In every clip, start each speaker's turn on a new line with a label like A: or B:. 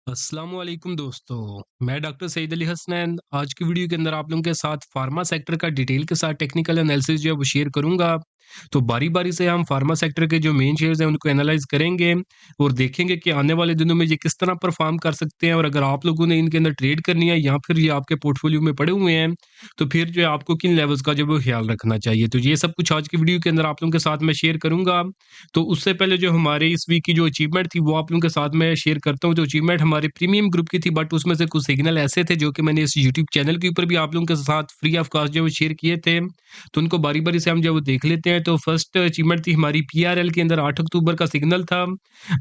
A: अस्सलामुअलैकुम दोस्तों, मैं डॉक्टर सईद अली हसनैन। आज की वीडियो के अंदर आप लोगों के साथ फार्मा सेक्टर का डिटेल के साथ टेक्निकल एनालिसिस जो है वो शेयर करूंगा। तो बारी-बारी से हम फार्मा सेक्टर के जो मेन शेयर्स हैं उनको एनालाइज़ करेंगे और देखेंगे कि आने वाले दिनों में ये किस तरह परफ़ॉर्म कर सकते हैं और अगर आप लोगों ने इनके अंदर ट्रेड करनी है या फिर ये आपके पोर्टफोलियो में पड़े हुए हैं, तो फिर जो है आपको किन लेवल्स का जो है वो ख़्याल रखना चाहिए। तो ये सब कुछ आज की वीडियो के अंदर आप लोगों के साथ मैं शेयर करूँगा। तो उससे पहले जो हमारे इस वीक की जो अचीवमेंट थी वो आप लोगों के साथ मैं शेयर करता हूँ। जो अचीवमेंट हमारे प्रीमियम ग्रुप की थी बट उसमें से कुछ सिग्नल ऐसे थे जो कि मैंने इस यूट्यूब चैनल के ऊपर भी आप लोगों के साथ फ्री ऑफ कॉस्ट जो है वो शेयर किए थे। तो उनको बारी-बारी से हम जो है वो देख लेते हैं। तो फर्स्ट अचीवमेंट थी हमारी पीआरएल के अंदर 8 अक्टूबर का सिग्नल था।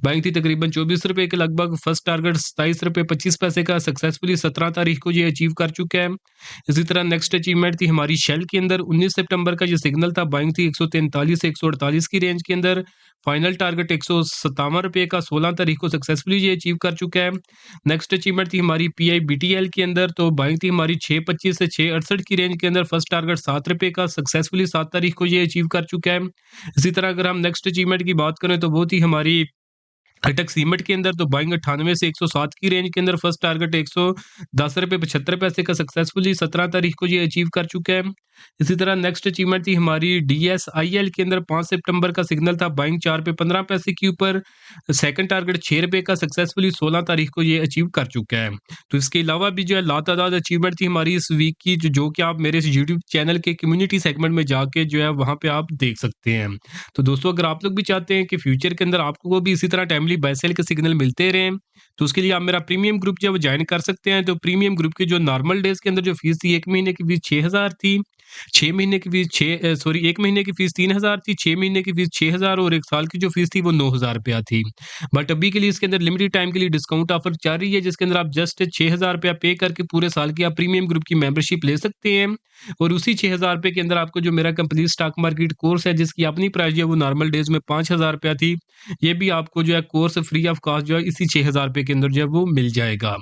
A: बाइंग थी तकरीबन ₹24 के लगभग। फर्स्ट टारगेट ₹27.25 का सक्सेसफुली 17 तारीख को ये अचीव कर चुका है। इसी तरह नेक्स्ट अचीवमेंट थी हमारी शेल के अंदर 19 सितंबर का जो सिग्नल था। बाइंग थी 143 से 148 की रेंज के अंदर। फाइनल टारगेट ₹157 का 16 तारीख को सक्सेसफुली ये अचीव कर चुका है। नेक्स्ट अचीवमेंट थी हमारी पीआईबीटीएल के अंदर। तो बाइंग थी हमारी 625 से 668 की रेंज के अंदर। फर्स्ट टारगेट ₹7 का सक्सेसफुली 7 तारीख को ये अचीव कर चुका है। इसी तरह अगर हम नेक्स्ट अचीवमेंट की बात करें तो वो थी हमारी अटक सीमेंट के अंदर। तो बाइंग 98 से 107 की रेंज के अंदर। फर्स्ट टारगेट ₹110.75 का सक्सेसफुली 17 तारीख को ये अचीव कर चुका है। इसी तरह नेक्स्ट अचीवमेंट थी हमारी डीएसआईएल के अंदर। 5 सितंबर का सिग्नल था। बाइंग ₹4.15 के ऊपर। सेकंड टारगेट ₹6 का सक्सेसफुली 16 तारीख को ये अचीव कर चुका है। तो इसके अलावा भी जो है लातादाद अचीवमेंट थी हमारी इस वीक की जो कि आप मेरे इस यूट्यूब चैनल के कम्युनिटी सेगमेंट में जाके जो है वहाँ पे आप देख सकते हैं। तो दोस्तों अगर आप लोग भी चाहते हैं कि फ्यूचर के अंदर आपको भी इसी तरह टाइमली बाय सेल के सिग्नल मिलते रहें, तो उसके लिए आप मेरा प्रीमियम ग्रुप जो है वो ज्वाइन कर सकते हैं। तो प्रीमियम ग्रुप की जो नॉर्मल डेज़ के अंदर जो फीस थी 1 महीने की फीस 6000 थी। 6 महीने की फीस 1 महीने की फीस 3000 थी। 6 महीने की फीस 6000 और 1 साल की जो फीस थी वो ₹9000 थी। बट अभी के लिए इसके अंदर लिमिटेड टाइम के लिए डिस्काउंट ऑफर चल रही है जिसके अंदर आप जस्ट ₹6000 पे करके पूरे साल की आप प्रीमियम ग्रुप की मेंबरशिप ले सकते हैं। और उसी ₹6000 के अंदर आपको जो मेरा कंप्लीट स्टॉक मार्केट कोर्स है जिसकी अपनी प्राइस जो है वो नॉर्मल डेज़ में ₹5000 थी। ये भी आपको जो है कोर्स फ्री ऑफ कॉस्ट जो है इसी ₹6000 के अंदर जो है वो मिल जाएगा।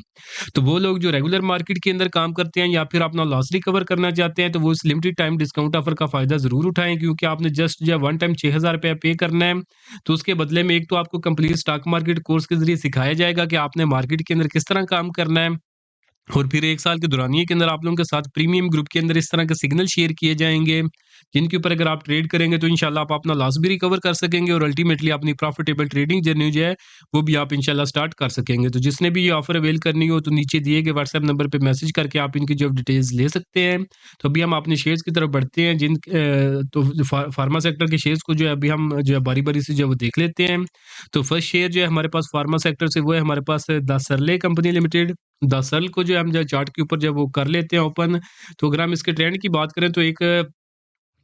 A: तो वो लोग जो रेगुलर मार्केट के अंदर काम करते हैं या फिर अपना लॉस रिकवर करना चाहते हैं तो वो इस लिमिटेड टाइम डिस्काउंट ऑफर का फ़ायदा ज़रूर उठाएँ क्योंकि आपने जस्ट जो है वन टाइम ₹6000 पे करना है। तो उसके बदले में एक तो आपको कंप्लीट स्टॉक मार्केट कोर्स के ज़रिए सिखाया जाएगा कि आपने मार्केट के अंदर किस तरह काम करना है। और फिर 1 साल के दौरानिए के अंदर आप लोगों के साथ प्रीमियम ग्रुप के अंदर इस तरह के सिग्नल शेयर किए जाएँगे, जिनके ऊपर अगर आप ट्रेड करेंगे तो इंशाल्लाह आप अपना लॉस भी रिकवर कर सकेंगे और अल्टीमेटली अपनी प्रॉफिटेबल ट्रेडिंग जर्नी जो है, वो भी आप इंशाल्लाह स्टार्ट कर सकेंगे। तो जिसने भी ये ऑफ़र अवेल करनी हो तो नीचे दिए गए व्हाट्सएप नंबर पे मैसेज करके आप इनकी जो डिटेल्स ले सकते हैं। तो अभी हम अपने शेयर्स की तरफ बढ़ते हैं तो फार्मा सेक्टर के शेयर्स को जो है अभी हम जो है बारी-बारी से जो है वो देख लेते हैं। तो फर्स्ट शेयर जो है हमारे पास फार्मा सेक्टर से वो है हमारे पास द सरले कंपनी लिमिटेड। द सल को जो है हम जो चार्ट के ऊपर जब वो कर लेते हैं ओपन, तो अगर हम इसके ट्रेंड की बात करें तो एक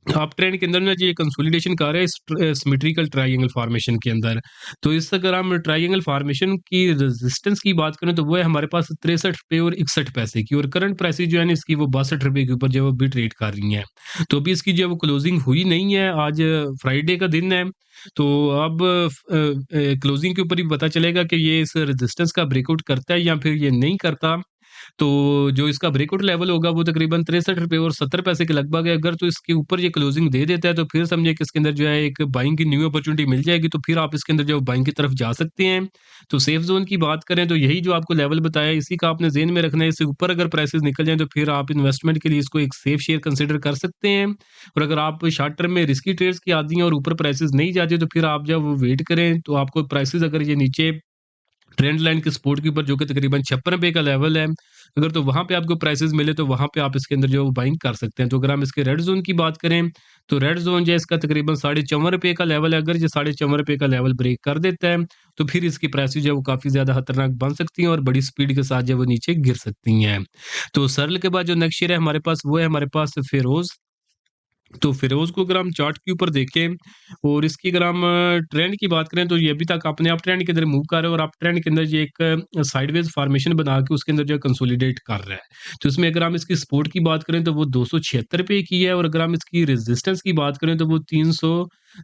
A: अप ट्रेंड के अंदर ना जी ये कंसोलिडेशन कर रहा है सिमेट्रिकल ट्रायंगल फॉर्मेशन के अंदर। तो इस अगर हम ट्रायंगल फॉर्मेशन की रेजिस्टेंस की बात करें तो वो है हमारे पास ₹63 और 61 पैसे की और करंट प्राइस जो है ना इसकी वो ₹62 के ऊपर जो है वो भी ट्रेड कर रही हैं। तो अभी इसकी जो है वो क्लोजिंग हुई नहीं है, आज फ्राइडे का दिन है। तो अब क्लोजिंग के ऊपर ही पता चलेगा कि ये इस रेजिस्टेंस का ब्रेकआउट करता है या फिर ये नहीं करता। तो जो इसका ब्रेकआउट लेवल होगा वो तकरीबन ₹63 और 70 पैसे के लगभग है। अगर तो इसके ऊपर ये क्लोजिंग दे देता है तो फिर समझिए कि इसके अंदर जो है एक बाइंग की न्यू अपॉर्चुनिटी मिल जाएगी, तो फिर आप इसके अंदर जो बाइंग की तरफ जा सकते हैं। तो सेफ ज़ोन की बात करें तो यही जो आपको लेवल बताया इसी का आपने ज़हन में रखना है। इससे ऊपर अगर प्राइसेज़ निकल जाएँ तो फिर आप इन्वेस्टमेंट के लिए इसको एक सेफ शेयर कंसिडर कर सकते हैं। और अगर आप शॉर्ट टर्म में रिस्की ट्रेड्स के आदी हैं और ऊपर प्राइसेज़ नहीं जाते तो फिर आप जब वेट करें तो आपको प्राइसेज़ अगर ये नीचे ट्रेंड लाइन के सपोर्ट के ऊपर जो कि तकरीबन ₹56 का लेवल है, अगर तो वहाँ पे आपको प्राइसेज़ मिले तो वहाँ पे आप इसके अंदर जो है वो बाइंग कर सकते हैं। तो अगर हम इसके रेड ज़ोन की बात करें, तो रेड ज़ोन जो है इसका तकरीबन ₹54 का लेवल है। अगर ये ₹54 का लेवल ब्रेक कर देता है, तो फिर इसकी प्राइसेज़ जो है वो काफ़ी ज़्यादा खतरनाक बन सकती हैं और बड़ी स्पीड के साथ जो है वो नीचे गिर सकती हैं। तो सरल के बाद जो नेक्स्ट शेयर है हमारे पास वो है हमारे पास फेरोज़। तो फिरोज़ को अगर हम चार्ट के ऊपर देखें और इसकी अगर हम ट्रेंड की बात करें तो ये अभी तक अपने अप ट्रेंड के अंदर मूव कर रहा है और अप ट्रेंड के अंदर ये एक साइडवेज फॉर्मेशन बना के उसके अंदर जो है कंसोलिडेट कर रहा है। तो इसमें अगर हम इसकी सपोर्ट की बात करें तो वो ₹276 की है और अगर हम इसकी रेजिस्टेंस की बात करें तो वो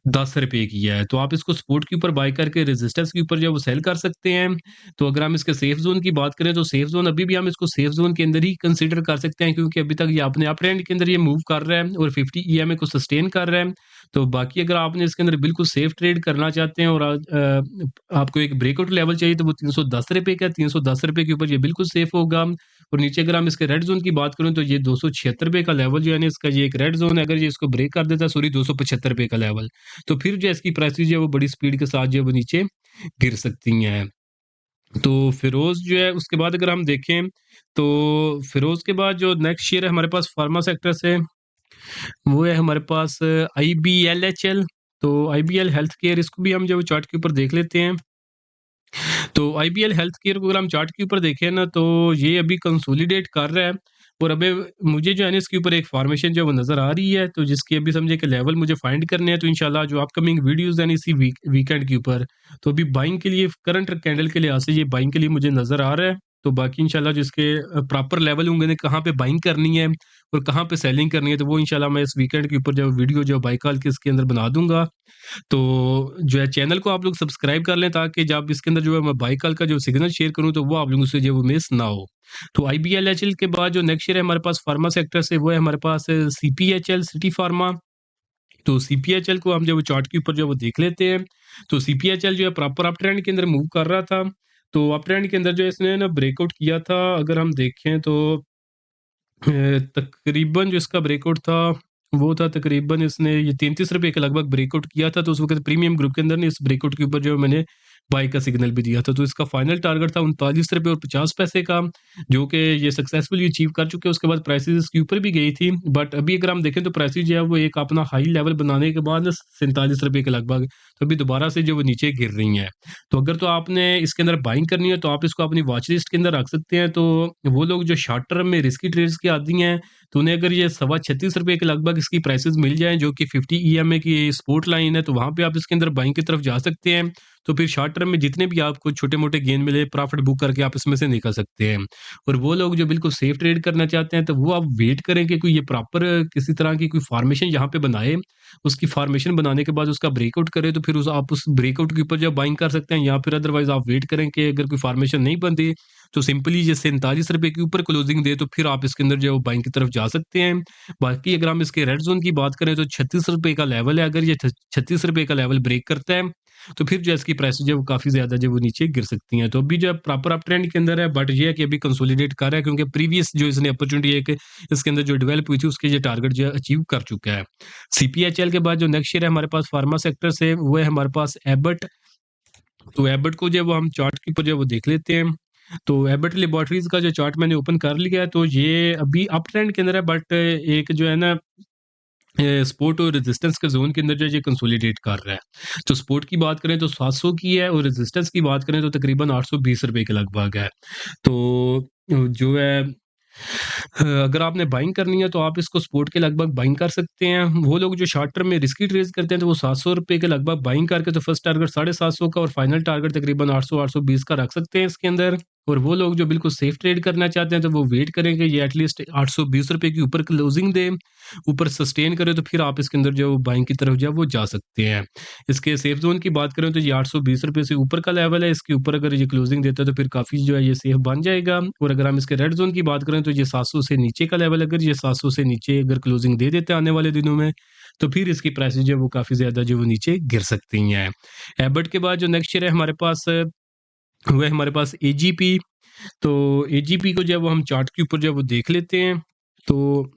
A: ₹10 की है। तो आप इसको सपोर्ट के ऊपर बाय करके रेजिस्टेंस के ऊपर जो है वो सेल कर सकते हैं। तो अगर हम इसके सेफ ज़ोन की बात करें तो सेफ ज़ोन अभी भी हम इसको सेफ ज़ोन के अंदर ही कंसीडर कर सकते हैं, क्योंकि अभी तक ये अपने अप ट्रेंड के अंदर ये मूव कर रहा है और 50 ईएमए को सस्टेन कर रहा है। तो बाकी अगर आपने इसके अंदर बिल्कुल सेफ ट्रेड करना चाहते हैं और आपको एक ब्रेकआउट लेवल चाहिए तो वो ₹310 का है। ₹310 के ऊपर ये बिल्कुल सेफ होगा। और नीचे अगर हम इसके रेड ज़ोन की बात करूँ तो ये ₹276 का लेवल जो है ना इसका, ये एक रेड ज़ोन है, अगर ये इसको ब्रेक कर देता है, सॉरी ₹275 का लेवल, तो फिर जो है इसकी प्राइसेज़ जो है वो बड़ी स्पीड के साथ जो है वो नीचे गिर सकती हैं। तो फिरोज़ जो है उसके बाद अगर हम देखें तो फिरोज़ के बाद जो नेक्स्ट शेयर है हमारे पास फार्मा सेक्टर से, वो है हमारे पास आईबीएलएचएल। तो आईबीएल हेल्थ केयर, इसको भी हम जो चार्ट के ऊपर देख लेते हैं। तो आईबीएल हेल्थ केयर को अगर हम चार्ट के ऊपर देखें ना तो ये अभी कंसोलिडेट कर रहा है और अबे मुझे जो है ना इसके ऊपर एक फॉर्मेशन जो है वो नज़र आ रही है, तो जिसकी अभी समझे कि लेवल मुझे फाइंड करने हैं। तो इंशाल्लाह जो अपकमिंग वीडियोज़ हैं इसी वीकेंड के ऊपर, तो अभी बाइंग के लिए करंट कैंडल के लिहाज से ये बाइंग के लिए मुझे नज़र आ रहा है। तो बाकी इंशाल्लाह जो इसके प्रॉपर लेवल होंगे ना, कहाँ पे बाइंग करनी है और कहाँ पे सेलिंग करनी है, तो वो इंशाल्लाह मैं इस वीकेंड के ऊपर जो वीडियो जो बाइकॉल के इसके अंदर बना दूँगा। तो जो है चैनल को आप लोग सब्सक्राइब कर लें ताकि जब इसके अंदर जो है मैं बाइकॉल का जो सिग्नल शेयर करूँ तो वो आप लोगों से जो है वो मिस ना हो। तो आईबीएलएचएल के बाद जो नेक्स्ट शेयर है हमारे पास फार्मा सेक्टर से, वो है हमारे पास सीपीएचएल सिटी फार्मा। तो सीपीएचएल को हम जो है वो चार्ट के ऊपर जो है वो देख लेते हैं। तो सीपीएचएल जो है प्रॉपर अप ट्रेंड के अंदर मूव कर रहा था। तो अप ट्रेंड के अंदर जो है इसने ना ब्रेकआउट किया था, अगर हम देखें तो तकरीबन जो इसका ब्रेकआउट था, वो था तकरीबन इसने ये ₹33 के लगभग ब्रेकआउट किया था। तो उस वक़्त प्रीमियम ग्रुप के अंदर ना इस ब्रेकआउट के ऊपर जो है मैंने बाय का सिग्नल भी दिया था। तो इसका फाइनल टारगेट था ₹39.50 का, जो कि ये सक्सेसफुली अचीव कर चुके हैं। उसके बाद प्राइसेज़ इसके ऊपर भी गई थी। बट अभी अगर हम देखें तो प्राइसेज़ जो है वो एक अपना हाई लेवल बनाने के बाद ना ₹47 के लगभग, तो अभी दोबारा से जो वो नीचे गिर रही हैं। तो अगर तो आपने इसके अंदर बाइंग करनी है तो आप इसको अपनी वॉच लिस्ट के अंदर रख सकते हैं। तो वो लोग जो शॉर्ट टर्म में रिस्की ट्रेड्स के आदी हैं, तो उन्हें अगर ये ₹36.25 के लगभग इसकी प्राइसेज़ मिल जाएँ, जो कि 50 ईएमए की सपोर्ट लाइन है, तो वहाँ पे आप इसके अंदर बाइंग की तरफ जा सकते हैं। तो फिर शॉर्ट टर्म में जितने भी आपको छोटे-मोटे गेन मिले, प्रॉफिट बुक करके आप इसमें से निकल सकते हैं। और वो लोग जो बिल्कुल सेफ ट्रेड करना चाहते हैं, तो वो आप वेट करें कि कोई ये प्रॉपर किसी तरह की कोई फॉर्मेशन यहाँ पे बनाए। उसकी फॉर्मेशन बनाने के बाद उसका ब्रेकआउट करे, तो फिर आप उस ब्रेकआउट के ऊपर जो बाइंग कर सकते हैं, या फिर अदरवाइज़ आप वेट करें कि अगर कोई फॉर्मेशन नहीं बनती, तो सिंपली ये ₹47 के ऊपर क्लोजिंग दे, तो फिर आप इसके अंदर जो है वो बाइंग की तरफ जा सकते हैं। बाकी अगर हम इसके रेड ज़ोन की बात करें तो ₹36 का लेवल है, अगर ये ₹36 का लेवल ब्रेक करता है, तो फिर जो है इसकी प्राइस जो है वो काफ़ी ज़्यादा जो है वो नीचे गिर सकती हैं। तो अभी जो है प्रॉपर अप ट्रेंड के अंदर है, बट ये है कि अभी कंसोलिडेट कर रहा है, क्योंकि प्रीवियस जो इसने अपॉर्चुनिटी एक इसके अंदर जो डेवलप हुई थी उसके ये टारगेट जो है अचीव कर चुका है। सीपीएचएल के बाद जो नेक्स्ट शेयर है हमारे पास फार्मा सेक्टर से, वो है हमारे पास एबट। तो एबट को जो है वो हम चार्ट के ऊपर जो है वो देख लेते हैं। तो एबट लैबोरेटरीज़ का जो चार्ट मैंने ओपन कर लिया है, तो ये अभी अप ट्रेंड के अंदर है, बट एक जो है ना सपोर्ट और रेजिस्टेंस के ज़ोन के अंदर जो है ये कंसोलिडेट कर रहा है। तो सपोर्ट की बात करें तो 700 की है और रेजिस्टेंस की बात करें तो तकरीबन ₹820 के लगभग है। तो जो है अगर आपने बाइंग करनी है तो आप इसको सपोर्ट के लगभग बाइंग कर सकते हैं। वो लोग जो शॉर्ट टर्म में रिस्की ट्रेड्स करते हैं तो वो ₹700 के लगभग बाइंग करके तो फर्स्ट टारगेट 750 का और फाइनल टारगेट तकरीबन 800-820 का रख सकते हैं इसके अंदर। और वो लोग जो बिल्कुल सेफ ट्रेड करना चाहते हैं तो वो वेट करें कि ये एटलीस्ट ₹820 के ऊपर क्लोजिंग दे, ऊपर सस्टेन करे, तो फिर आप इसके अंदर जो बाइंग की तरफ जो है वो जा सकते हैं। इसके सेफ ज़ोन की बात करें तो ये ₹820 से ऊपर का लेवल है, इसके ऊपर अगर ये क्लोजिंग देता है तो फिर काफ़ी जो है ये सेफ बन जाएगा। और अगर हम इसके रेड ज़ोन की बात करें तो ये 700 से नीचे का लेवल, अगर ये 700 से नीचे अगर क्लोजिंग दे देते हैं आने वाले दिनों में, तो फिर इसकी प्राइसेज़ जो है वो काफ़ी ज़्यादा जो है वो नीचे गिर सकती हैं। एबट के बाद जो नेक्स्ट शेयर है हमारे पास, वो है हमारे पास एजीपी। तो एजीपी को जो है वो हम चार्ट के ऊपर जो है वो देख लेते हैं। तो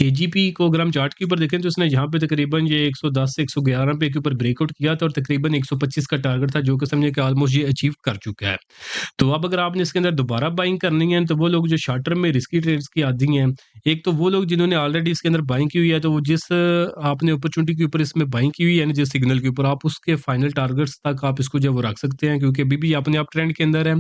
A: एजीपी को अगर हम चार्ट के ऊपर देखें तो इसने यहाँ पे तकरीबन ये 110 से ₹111 के ऊपर ब्रेकआउट किया था और तकरीबन 125 का टारगेट था, जो कि समझिए कि ऑलमोस्ट ये अचीव कर चुका है। तो अब अगर आपने इसके अंदर दोबारा बाइंग करनी है तो वो लोग जो शॉर्ट टर्म में रिस्की ट्रेड्स की आदी हैं, एक तो वो लोग जिन्होंने ऑलरेडी इसके अंदर बाइंग की हुई है, तो वो जिस आपने अपॉर्चुनिटी के ऊपर इसमें बाइंग की हुई है ना, जिस सिग्नल के ऊपर आप उसके फाइनल टारगेट्स तक आप इसको जो है वो रख सकते हैं, क्योंकि अभी भी अपने आप ट्रेंड के अंदर है।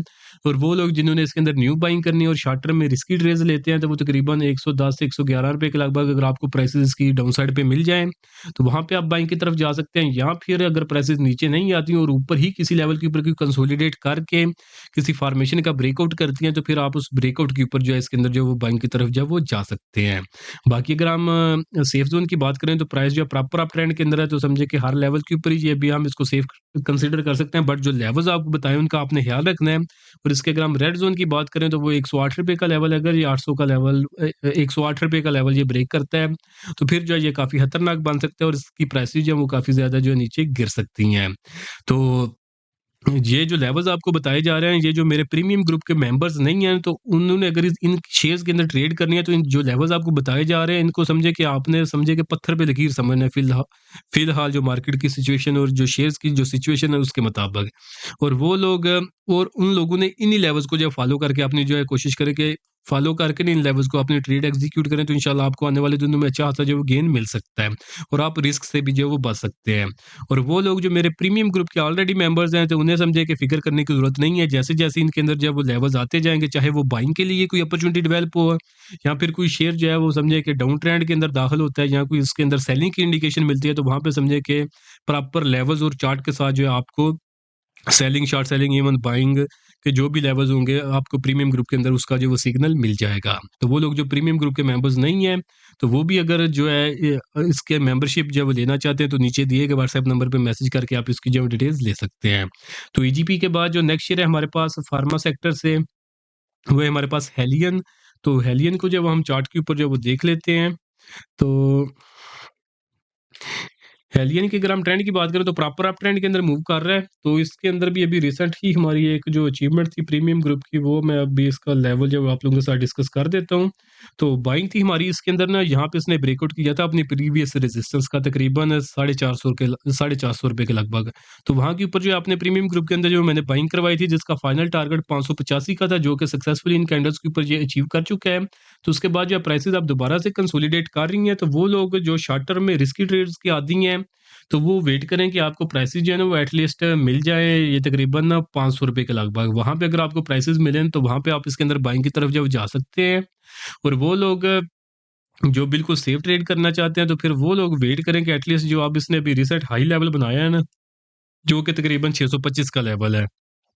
A: और वो लोग जिन्होंने इसके अंदर न्यू बाइंग करनी है और शॉर्ट टर्म में रिस्की ट्रेड्स लेते हैं, तो वो तकरीबन 110 से ₹111 के लगभग लगभग अगर आपको प्राइसेज़ इसकी डाउन साइड पे मिल जाएँ, तो वहाँ पे आप बाइंग की तरफ जा सकते हैं, या फिर अगर प्राइसेज़ नीचे नहीं आती और ऊपर ही किसी लेवल के ऊपर कोई कंसोलिडेट करके किसी फॉर्मेशन का ब्रेकआउट करती हैं, तो फिर आप उस ब्रेकआउट के ऊपर जो है इसके अंदर जो है वो बाइंग की तरफ जो है वो जा सकते हैं। बाकी अगर हम सेफ ज़ोन की बात करें, तो प्राइस जो है प्रॉपर अप ट्रेंड के अंदर है, तो समझिए कि हर लेवल के ऊपर ही ये भी हम इसको सेफ कंसीडर कर सकते हैं, बट जो लेवल्स आपको बताए उनका आपने ख्याल रखना है। और इसके अगर हम रेड ज़ोन की बात करें, तो वो ₹108 का लेवल है, अगर ये 800 का लेवल ₹108 का लेवल ये ब्रेक करता है, तो फिर जो है ये काफ़ी खतरनाक बन सकता है और इसकी प्राइसेज़ जो है वो काफ़ी ज़्यादा जो है नीचे गिर सकती हैं। तो ये जो लेवल्स आपको बताए जा रहे हैं, ये जो मेरे प्रीमियम ग्रुप के मेंबर्स नहीं हैं, तो उन्होंने अगर इस इन शेयर्स के अंदर ट्रेड करनी है, तो इन जो लेवल्स आपको बताए जा रहे हैं, इनको समझे कि आपने समझे कि पत्थर पे लकीर समझना है फ़िलहाल जो मार्केट की सिचुएशन और जो शेयर्स की जो सिचुएशन है, उसके मुताबिक। और वो लोग और उन लोगों ने इन्हीं लेवल्स को जो है फ़ॉलो करके अपनी जो है कोशिश करें कि फ़ॉलो करके इन लेवल्स को अपनी ट्रेड एग्ज़ीक्यूट करें, तो इंशाल्लाह आपको आने वाले दिनों में अच्छा खासा जो है वो गेन मिल सकता है और आप रिस्क से भी जो है वो बच सकते हैं। और वो लोग जो मेरे प्रीमियम ग्रुप के ऑलरेडी मेंबर्स हैं, तो उन्हें समझे कि फ़िक्र करने की ज़रूरत नहीं है। जैसे-जैसे इनके अंदर जब वो लेवल्स आते जाएँगे, चाहे वो बाइंग के लिए कोई अपॉर्च्युनिटी डेवलप हो या फिर कोई शेयर जो है वो समझे कि डाउन ट्रेंड के अंदर दाखिल होता है या कोई इसके अंदर सेलिंग की इंडिकेशन मिलती है, तो वहाँ पे समझे कि प्रॉपर लेवल्स और चार्ट के साथ जो है आपको selling, short selling, even buying के जो भी लेवल्स होंगे, आपको प्रीमियम ग्रुप के अंदर उसका जो वो सिग्नल मिल जाएगा। तो वो लोग जो प्रीमियम ग्रुप के मेंबर्स नहीं हैं, तो वो भी अगर जो है इसके मेंबरशिप जो है वो लेना चाहते हैं, तो नीचे दिए गए व्हाट्सएप नंबर पे मैसेज करके आप इसकी जो है डिटेल्स ले सकते हैं। तो ईजीपी के बाद जो नेक्स्ट शेयर है हमारे पास फार्मा सेक्टर से, वो है हमारे पास हेलियन। तो हेलियन को जब हम चार्ट के ऊपर जो है वो देख लेते हैं, तो हेलियन की अगर हम ट्रेंड की बात करें, तो प्रॉपर अप ट्रेंड के अंदर मूव कर रहा है। तो इसके अंदर भी अभी रिसेंट ही हमारी एक जो अचीवमेंट थी प्रीमियम ग्रुप की, वो मैं अभी इसका लेवल जो है आप लोगों के साथ डिस्कस कर देता हूँ। तो बाइंग थी हमारी इसके अंदर ना, यहाँ पे इसने ब्रेकआउट किया था अपनी प्रीवियस रेजिस्टेंस का तकरीबन 450 रुपए के लगभग। तो वहाँ के ऊपर जो है अपने प्रीमियम ग्रुप के अंदर जो मैंने बाइंग करवाई थी, जिसका फाइनल टारगेट 585 का था, जो कि सक्सेसफुली इन कैंडल्स के ऊपर ये अचीव कर चुका है। तो उसके बाद जो है प्राइसेज़ अब दोबारा से कंसोलिडेट कर रही हैं, तो वो लोग जो शॉर्ट टर्म में रिस्की ट्रेड्स के आदी हैं, तो वो वेट करें कि आपको प्राइसेज़ जो है ना वो एटलीस्ट मिल जाए, ये तकरीबन ना ₹500 के लगभग। वहाँ पे अगर आपको प्राइसेज़ मिलें, तो वहाँ पे आप इसके अंदर बाइंग की तरफ जो है जा सकते हैं। और वो लोग जो बिल्कुल सेफ ट्रेड करना चाहते हैं, तो फिर वो लोग वेट करें कि एटलीस्ट जो अब इसने अभी रीसेंट हाई लेवल बनाया है ना, जो कि तकरीबन 625 का लेवल है।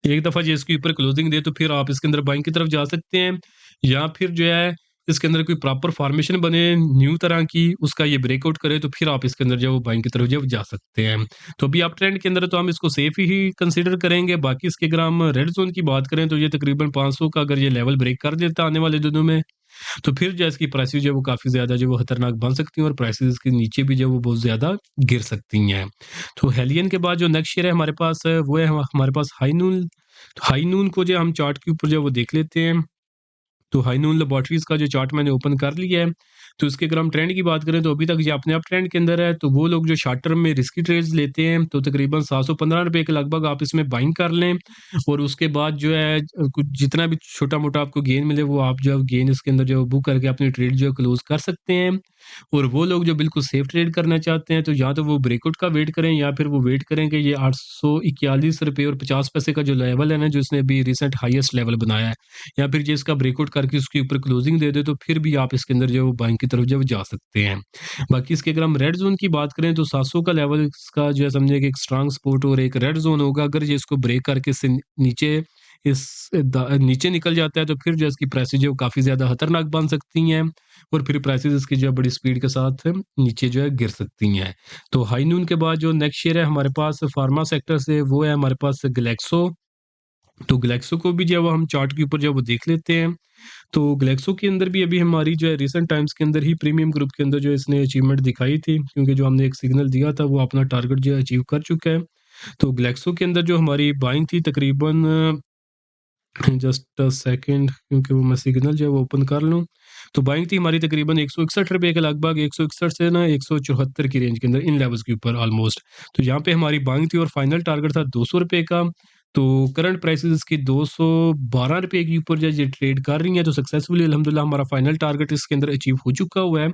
A: एक दफ़ा ये इसके ऊपर क्लोजिंग दे, तो फिर आप इसके अंदर बाइंग की तरफ जा सकते हैं, या फिर जो है इसके अंदर कोई प्रॉपर फॉर्मेशन बने न्यू तरह की, उसका ये ब्रेकआउट करे, तो फिर आप इसके अंदर जो है वो बाइंग की तरफ जो है जा सकते हैं। तो अभी अप ट्रेंड के अंदर तो हम इसको सेफ ही कंसीडर करेंगे। बाकी इसके अगर हम रेड ज़ोन की बात करें, तो ये तकरीबन 500 का अगर ये लेवल ब्रेक कर देता है आने वाले दिनों में, तो फिर जो है इसकी प्राइसेज़ जो है वो काफ़ी ज़्यादा जो है वो खतरनाक बन सकती हैं और प्राइसेज़ इसके नीचे भी जो है वो बहुत ज़्यादा गिर सकती हैं। तो हेलियन के बाद जो नेक्स्ट शेयर है हमारे पास, वो है हमारे पास हाईनून। तो हाईनून को जो हम चार्ट के ऊपर जो है वो देख लेते हैं। तो हाईनून लैबोरेटरीज़ का जो चार्ट मैंने ओपन कर लिया है, तो इसके अगर हम ट्रेंड की बात करें, तो अभी तक ये अपने आप ट्रेंड के अंदर है। तो वो लोग जो शॉर्ट टर्म में रिस्की ट्रेड्स लेते हैं, तो तकरीबन ₹715 के लगभग आप इसमें बाइंग कर लें, और उसके बाद जो है कुछ जितना भी छोटा-मोटा आपको गेन मिले, वो आप जो है गेन इसके अंदर जो है बुक करके अपनी ट्रेड जो है क्लोज़ कर सकते हैं। और वो लोग जो बिल्कुल सेफ ट्रेड करना चाहते हैं, तो या तो वो ब्रेकआउट का वेट करें, या फिर वो वेट करें कि ये ₹841.50 का जो लेवल है ना, जो इसने अभी रिसेंट हाईएस्ट लेवल बनाया है, या फिर जो इसका ब्रेकआउट करके उसके ऊपर क्लोजिंग दे दे, तो फिर भी आप इसके अंदर जो है वो बाइंग की तरफ जो है वो जा सकते हैं। बाकी इसके अगर हम रेड ज़ोन की बात करें, तो 700 का लेवल इसका जो है समझिए कि एक स्ट्रॉन्ग सपोर्ट और एक रेड ज़ोन होगा। अगर ये इसको ब्रेक करके इससे नीचे इस नीचे निकल जाता है, तो फिर जो है इसकी प्राइसेज़ जो है वो काफ़ी ज़्यादा खतरनाक बन सकती हैं, और फिर प्राइसेज़ इसकी जो है बड़ी स्पीड के साथ नीचे जो है गिर सकती हैं। तो हाई नून के बाद जो नेक्स्ट शेयर है हमारे पास फार्मा सेक्टर से, वो है हमारे पास ग्लैक्सो। तो ग्लैक्सो को भी जो है वो हम चार्ट के ऊपर जो है वो देख लेते हैं। तो ग्लैक्सो के अंदर भी अभी हमारी जो है रिसेंट टाइम्स के अंदर ही प्रीमियम ग्रुप के अंदर जो है इसने अचीवमेंट दिखाई थी, क्योंकि जो हमने एक सिग्नल दिया था वो अपना टारगेट जो है अचीव कर चुका है। तो ग्लैक्सो के अंदर जो हमारी बाइंग थी तकरीबन, जस्ट अ सेकंड, क्योंकि वो मैं सिग्नल जो है वो ओपन कर लूँ। तो बाइंग थी हमारी तकरीबन ₹161 के लगभग, 161 से ना 174 की रेंज के अंदर इन लेवल्स के ऊपर ऑलमोस्ट। तो यहाँ पे हमारी बाइंग थी और फाइनल टारगेट था ₹200 का। तो करंट प्राइसेज़ इसकी ₹212 के ऊपर जो है ये ट्रेड कर रही हैं, तो सक्सेसफुली अल्हम्दुलिल्लाह हमारा फाइनल टारगेट इसके अंदर अचीव हो चुका हुआ है।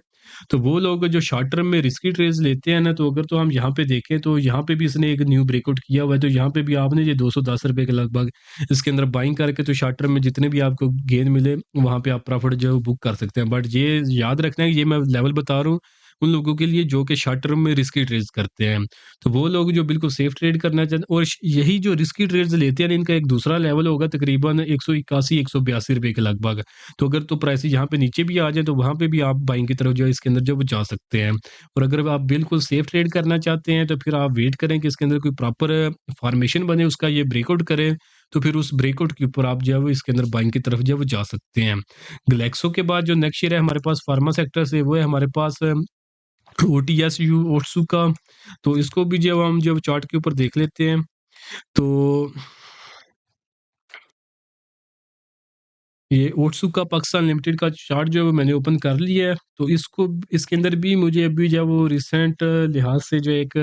A: तो वो लोग जो शॉर्ट टर्म में रिस्की ट्रेड्स लेते हैं ना, तो अगर तो हम यहाँ पे देखें तो यहाँ पे भी इसने एक न्यू ब्रेकआउट किया हुआ है, तो यहाँ पे भी आपने ये ₹210 के लगभग इसके अंदर बाइंग करके तो शॉर्ट टर्म में जितने भी आपको गेन मिले, वहाँ पे आप प्रॉफिट जो है वो बुक कर सकते हैं। बट ये याद रखना है, ये मैं लेवल बता रहा हूँ उन लोगों के लिए जो कि शॉर्ट टर्म में रिस्की ट्रेड्स करते हैं। तो वो लोग जो बिल्कुल सेफ ट्रेड करना चाहते और यही जो रिस्की ट्रेड्स लेते हैं, इनका एक दूसरा लेवल होगा तकरीबन 181-182 रुपए के लगभग। तो अगर तो प्राइसेज़ यहाँ पे नीचे भी आ जाए, तो वहाँ पे भी आप बाइंग की तरफ जो है इसके अंदर जो वो जा सकते हैं। और अगर आप बिल्कुल सेफ ट्रेड करना चाहते हैं, तो फिर आप वेट करें कि इसके अंदर कोई प्रॉपर फॉर्मेशन बने, उसका ये ब्रेकआउट करे, तो फिर उस ब्रेकआउट के ऊपर आप जो है वो इसके अंदर बाइंग की तरफ जो है वो जा सकते हैं। ग्लैक्सो के बाद जो नेक्स्ट शेयर है हमारे पास फार्मा सेक्टर से, वो है हमारे पास ओटीएसयू ओट्सुका। तो इसको भी जब हम जब चार्ट के ऊपर देख लेते हैं, तो ये ओट्सुका पाकिस्तान लिमिटेड का चार्ट जो है मैंने ओपन कर लिया है। तो इसको इसके अंदर भी मुझे अभी जो है वो रिसेंट लिहाज से जो एक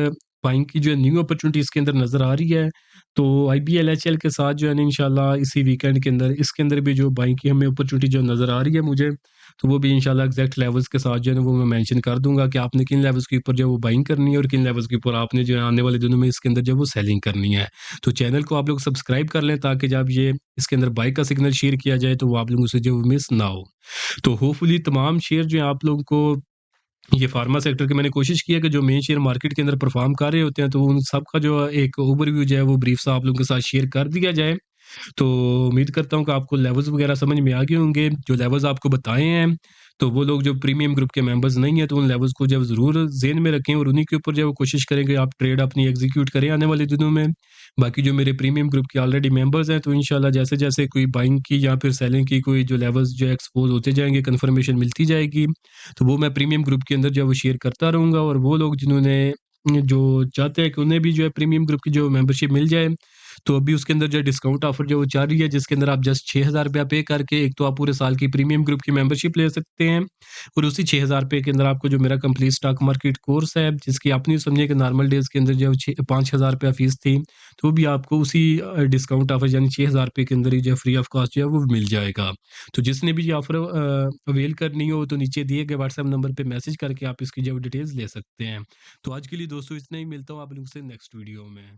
A: बाइंग की जो है न्यू अपॉर्चुनिटी इसके अंदर नज़र आ रही है। तो आईबीएलएचएल के साथ जो है ना इंशाल्लाह इसी वीकेंड के अंदर इसके अंदर भी जो बाइंग की हमें अपॉर्चुनिटी जो नज़र आ रही है मुझे, तो वो भी इंशाल्लाह एग्ज़ैक्ट लेवल्स के साथ जो है ना वो मैं मेंशन कर दूँगा कि आपने किन लेवल्स के ऊपर जो है वो बाइंग करनी है और किन लेवल्स के ऊपर आपने जो है आने वाले दिनों में इसके अंदर जो है वो सेलिंग करनी है। तो चैनल को आप लोग सब्सक्राइब कर लें ताकि जब ये इसके अंदर बाय का सिग्नल शेयर किया जाए तो वो आप लोगों से जो मिस ना हो। तो होपफुली तमाम शेयर जो है आप लोगों को ये फार्मा सेक्टर की मैंने कोशिश की है कि जो मेन शेयर मार्केट के अंदर परफॉर्म कर रहे होते हैं, तो उन सब का जो एक ओवरव्यू जो है वो ब्रीफ सा आप लोगों के साथ शेयर कर दिया जाए। तो उम्मीद करता हूँ कि आपको लेवल्स वगैरह समझ में आ गए होंगे। जो लेवल्स आपको बताए हैं, तो वो लोग जो प्रीमियम ग्रुप के मेंबर्स नहीं हैं, तो उन लेवल्स को जब ज़रूर ज़हन में रखें और उन्हीं के ऊपर जो है वो कोशिश करें कि आप ट्रेड अपनी एग्ज़ीक्यूट करें आने वाले दिनों में। बाकी जो मेरे प्रीमियम ग्रुप के ऑलरेडी मेंबर्स हैं, तो इंशाल्लाह जैसे-जैसे कोई बाइंग की या फिर सेलिंग की कोई जो लेवल्स जो एक्सपोज़ होते जाएँगे, कन्फर्मेशन मिलती जाएगी, तो वो मैं प्रीमियम ग्रुप के अंदर जो है वो शेयर करता रहूँगा। और वो लोग जिन्होंने जो चाहते हैं कि उन्हें भी जो है प्रीमियम ग्रुप की जो मेंबरशिप मिल जाए, तो अभी उसके अंदर जो डिस्काउंट ऑफ़र जो वो चल रही है, जिसके अंदर आप जस्ट ₹6000 पे करके एक तो आप पूरे साल की प्रीमियम ग्रुप की मेंबरशिप ले सकते हैं और उसी ₹6000 के अंदर आपको जो मेरा कंप्लीट स्टॉक मार्केट कोर्स है, जिसकी आप नहीं समझिए कि नॉर्मल डेज़ के अंदर जो छः ₹5000 फ़ीस थी, तो वो भी आपको उसी डिस्काउंट ऑफ़र यानी ₹6000 के अंदर ही जो है फ्री ऑफ कॉस्ट जो है वो मिल जाएगा। तो जिसने भी ये ऑफ़र अवेल करनी हो, तो नीचे दिए गए व्हाट्सएप नंबर पे मैसेज करके आप इसकी जो है डिटेल्स ले सकते हैं। तो आज के लिए दोस्तों इतना ही, मिलता हूँ आप लोगों से नेक्स्ट वीडियो में।